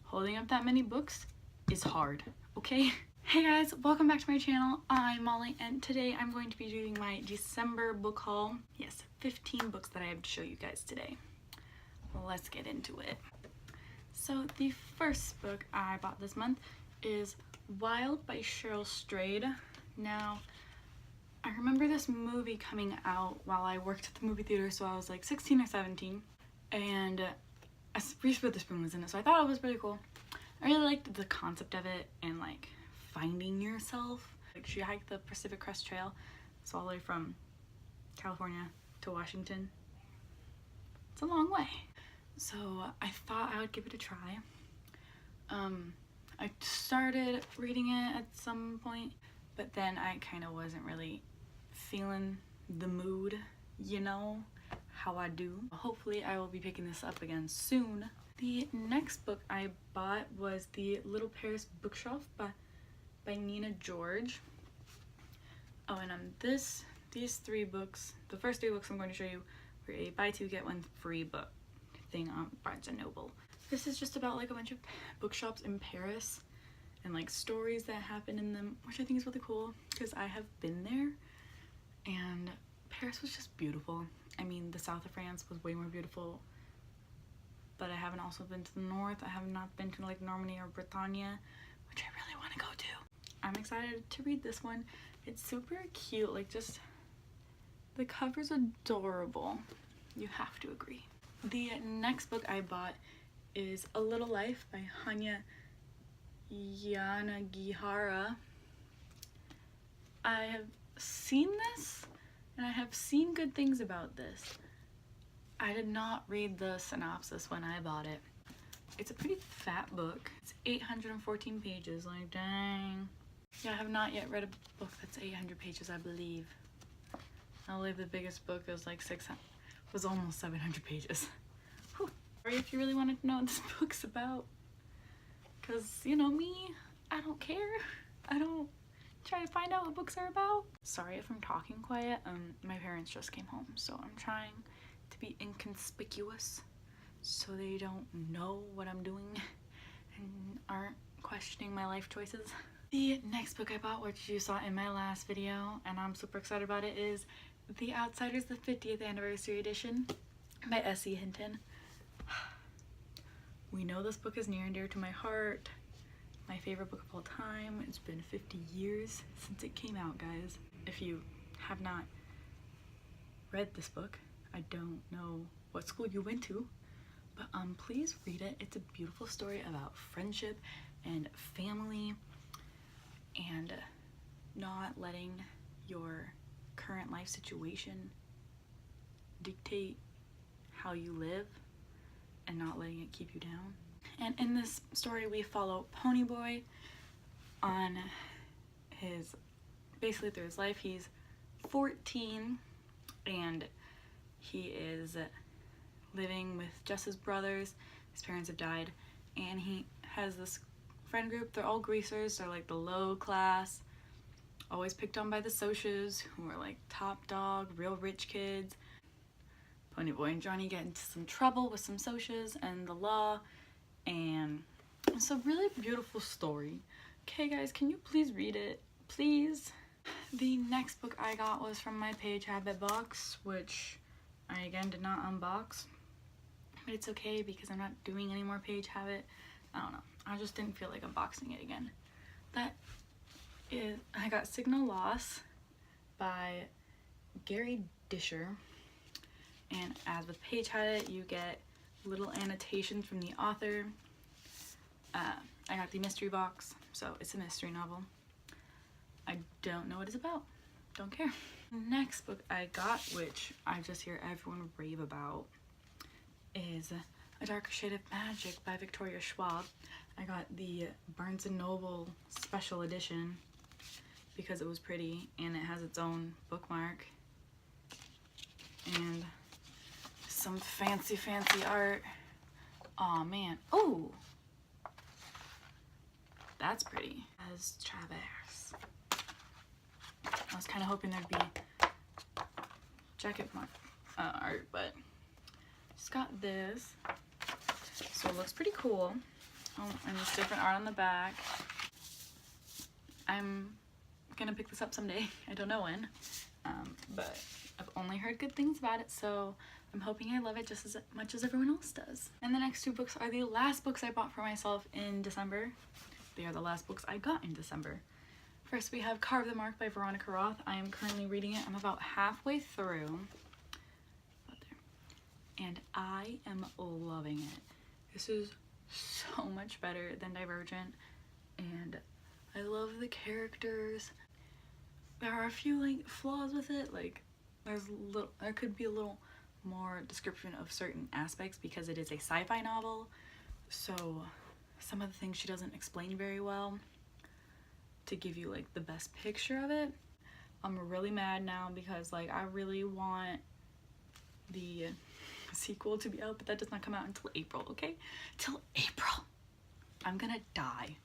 holding up that many books is hard, okay? Hey guys, welcome back to my channel. I'm Molly, and today I'm going to be doing my December book haul. Yes, 15 books that I have to show you guys today. Let's get into it. So the first book I bought this month is Wild by Cheryl Strayed. Now, I remember this movie coming out while I worked at the movie theater, so I was like 16 or 17, and Reese Witherspoon was in it, so I thought it was pretty cool. I really liked the concept of it and like finding yourself. Like, she hiked the Pacific Crest Trail, so all the way from California to Washington. It's a long way. So I thought I would give it a try. I started reading it at some point, but then I kind of wasn't really feeling the mood, you know, how I do. Hopefully I will be picking this up again soon. The next book I bought was The Little Paris Bookshelf by Nina George. Oh, and these three books, the first three books I'm going to show you, were a buy two get one free book thing on Barnes & Noble. This is just about like a bunch of bookshops in Paris and like stories that happen in them, which I think is really cool because I have been there and Paris was just beautiful. I mean, the south of France was way more beautiful, but I haven't also been to the north. I have not been to like Normandy or Bretagne, which I really want to go to. I'm excited to read this one. It's super cute, like just the cover's adorable. You have to agree. The next book I bought is A Little Life by Hanya Yanagihara. I have seen this and I have seen good things about this. I did not read the synopsis when I bought it. It's a pretty fat book. It's 814 pages, like dang. Yeah, I have not yet read a book that's 800 pages, I believe. I believe the biggest book was almost 700 pages. Whew. Sorry if you really wanted to know what this book's about. Cause you know me, I don't care. I don't try to find out what books are about. Sorry if I'm talking quiet. My parents just came home, so I'm trying to be inconspicuous so they don't know what I'm doing and aren't questioning my life choices. The next book I bought, which you saw in my last video, and I'm super excited about it, is The Outsiders, the 50th Anniversary Edition by S.E. Hinton. We know this book is near and dear to my heart. My favorite book of all time. It's been 50 years since it came out, guys. If you have not read this book, I don't know what school you went to, but please read it. It's a beautiful story about friendship and family and not letting your current life situation dictate how you live and not letting it keep you down. And in this story we follow Ponyboy on basically through his life. He's 14 and he is living with just his brothers. His parents have died, and he has this friend group. They're all greasers. They're like the low class, always picked on by the socios, who are like top dog, real rich kids. Ponyboy and Johnny get into some trouble with some socios and the law, and it's a really beautiful story. Okay guys, can you please read it? Please. The next book I got was from my Page Habit box, which I again did not unbox, but it's okay because I'm not doing any more Page Habit. I don't know, I just didn't feel like unboxing it again. I got Signal Loss by Gary Disher, and as with Page Habit, you get little annotations from the author. I got the mystery box, so it's a mystery novel. I don't know what it's about, don't care. Next book I got, which I just hear everyone rave about, is A Darker Shade of Magic by Victoria Schwab. I got the Barnes & Noble special edition because it was pretty and it has its own bookmark and some fancy art. Aw, man. Oh! That's pretty. As Traverse. I was kind of hoping there'd be jacket art, but just got this. So it looks pretty cool. Oh, and there's different art on the back. I'm gonna pick this up someday. I don't know when, but I've only heard good things about it, so I'm hoping I love it just as much as everyone else does. And the next two books are the last books I bought for myself in December. They are the last books I got in December. First we have Carve the Mark by Veronica Roth. I am currently reading it. I'm about halfway through. And I am loving it. This is so much better than Divergent, and I love the characters. There are a few like flaws with it, like there could be a little more description of certain aspects because it is a sci-fi novel, so some of the things she doesn't explain very well to give you like the best picture of it. I'm really mad now because like I really want the sequel to be out, but that does not come out until April, okay? Till April. I'm gonna die.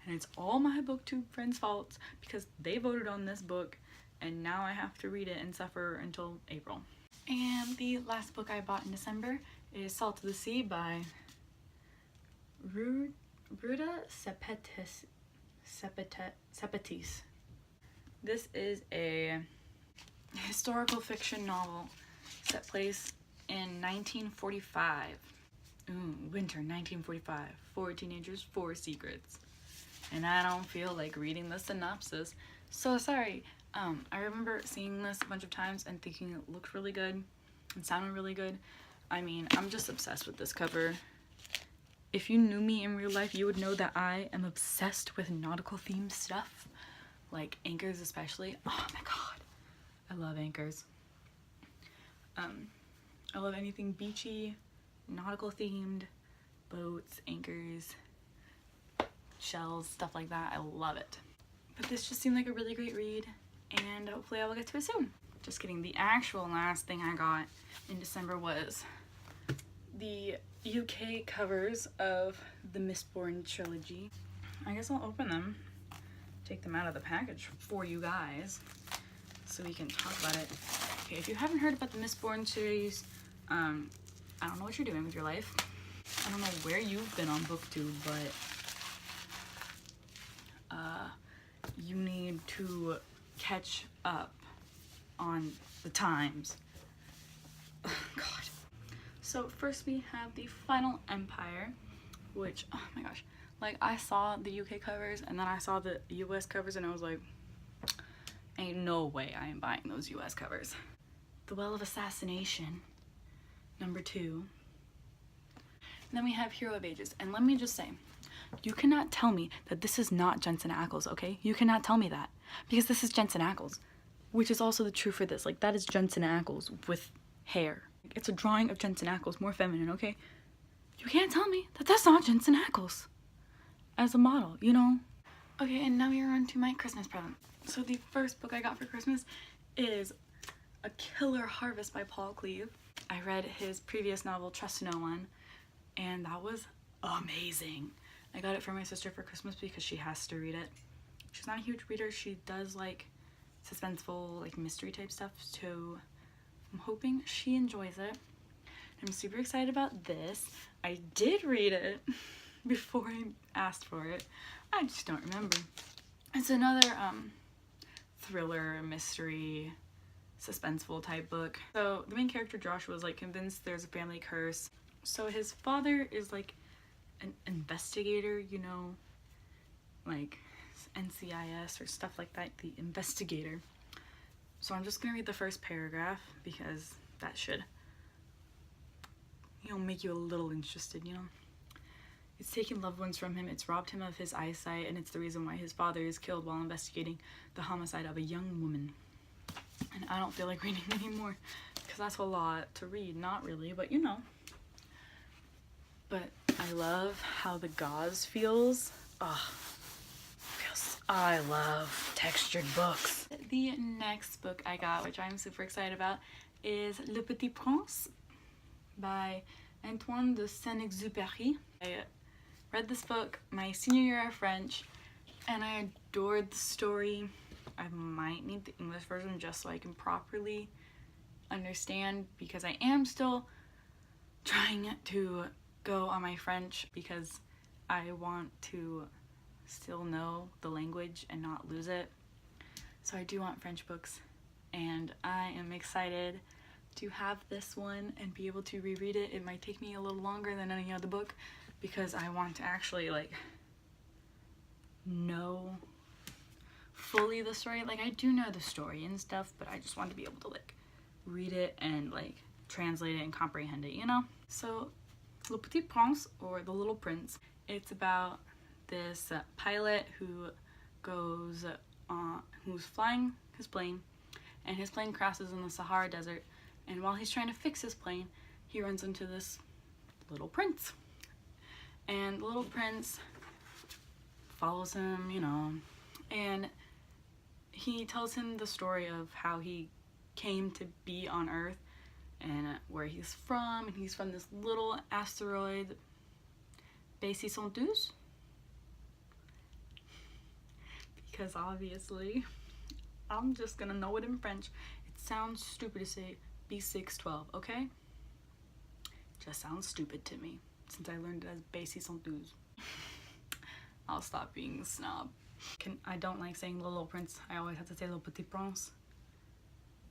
And it's all my booktube friends' faults because they voted on this book and now I have to read it and suffer until April. And the last book I bought in December is Salt of the Sea by Ruta Sepetys. This is a historical fiction novel set place in 1945. Winter 1945. 4 teenagers, 4 secrets. And I don't feel like reading the synopsis, so sorry. I remember seeing this a bunch of times and thinking it looked really good and sounded really good. I mean, I'm just obsessed with this cover. If you knew me in real life, you would know that I am obsessed with nautical themed stuff, like anchors especially. Oh my god, I love anchors. I love anything beachy, nautical themed, boats, anchors, shells, stuff like that. I love it. But this just seemed like a really great read, and hopefully I will get to it soon. Just kidding. The actual last thing I got in December was the UK covers of the Mistborn trilogy. I guess I'll open them, take them out of the package for you guys so we can talk about it. Okay, if you haven't heard about the Mistborn series, I don't know what you're doing with your life. I don't know where you've been on BookTube, but you need to catch up on the times. Oh, God. So first we have the Final Empire, which, oh my gosh, like I saw the UK covers and then I saw the US covers and I was like, ain't no way I am buying those US covers. The Well of Assassination, #2. And then we have Hero of Ages, and let me just say, you cannot tell me that this is not Jensen Ackles, okay? You cannot tell me that, because this is Jensen Ackles, which is also the truth for this. Like, that is Jensen Ackles with hair. It's a drawing of Jensen Ackles, more feminine, okay? You can't tell me that that's not Jensen Ackles as a model, you know? Okay, and now we're on to my Christmas present. So the first book I got for Christmas is A Killer Harvest by Paul Cleave. I read his previous novel, Trust No One, and that was amazing. I got it for my sister for Christmas because she has to read it. She's not a huge reader. She does like suspenseful, like mystery type stuff, so I'm hoping she enjoys it. I'm super excited about this. I did read it before I asked for it. I just don't remember. It's another thriller, mystery, suspenseful type book. So the main character Joshua was like convinced there's a family curse. So his father is like an investigator, you know, like NCIS or stuff like that, the investigator. So I'm just gonna read the first paragraph because that should, you know, make you a little interested, you know. It's taken loved ones from him, it's robbed him of his eyesight, and it's the reason why his father is killed while investigating the homicide of a young woman. And I don't feel like reading anymore because that's a lot to read. Not really, but you know. But I love how the gauze feels. I love textured books. The next book I got, which I'm super excited about, is Le Petit Prince by Antoine de Saint-Exupéry. I read this book my senior year of French and I adored the story. I might need the English version just so I can properly understand, because I am still trying to go on my French because I want to still know the language and not lose it. So I do want French books, and I am excited to have this one and be able to reread it. It might take me a little longer than any other book because I want to actually like know fully the story. Like I do know the story and stuff, but I just want to be able to like read it and like translate it and comprehend it, you know? So Le Petit Prince, or The Little Prince, it's about this pilot who goes who's flying his plane, and his plane crashes in the Sahara Desert, and while he's trying to fix his plane, he runs into this little prince. And the little prince follows him, you know, and he tells him the story of how he came to be on Earth and where he's from, and he's from this little asteroid, B612, because obviously I'm just gonna know it in French. It sounds stupid to say B612, okay? Just sounds stupid to me since I learned it as B612. I'll stop being a snob. I don't like saying the Little Prince. I always have to say Le Petit Prince.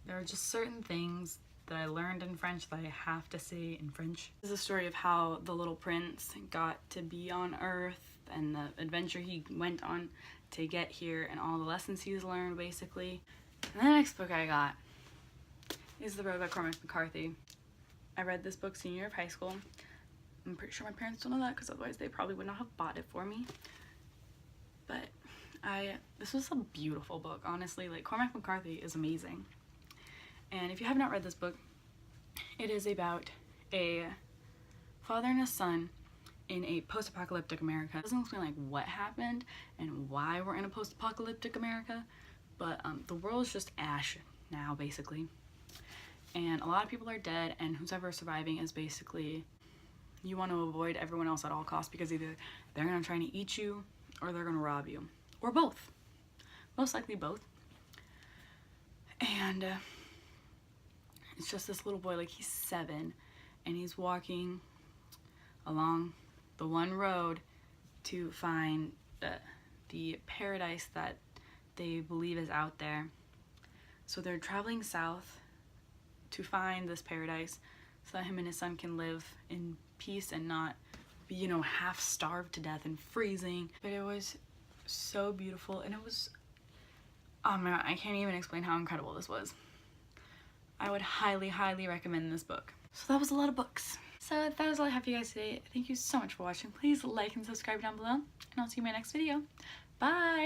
There are just certain things that I learned in French that I have to say in French. This is a story of how the little prince got to be on Earth and the adventure he went on to get here and all the lessons he's learned, basically. And the next book I got is The Road by Cormac McCarthy. I read this book senior year of high school. I'm pretty sure my parents don't know that because otherwise they probably would not have bought it for me. But this was a beautiful book, honestly. Like, Cormac McCarthy is amazing. And if you have not read this book, it is about a father and a son in a post-apocalyptic America. It doesn't explain like what happened and why we're in a post-apocalyptic America, but the world is just ash now, basically. And a lot of people are dead, and who's ever surviving is basically, you want to avoid everyone else at all costs because either they're going to try to eat you or they're going to rob you. Or both. Most likely both. And it's just this little boy, like he's 7, and he's walking along the one road to find the paradise that they believe is out there. So they're traveling south to find this paradise so that him and his son can live in peace and not be, you know, half starved to death and freezing. But it was so beautiful, and it was, oh man, I can't even explain how incredible this was. I would highly, highly recommend this book. So that was a lot of books. So that is all I have for you guys today. Thank you so much for watching. Please like and subscribe down below, and I'll see you in my next video. Bye!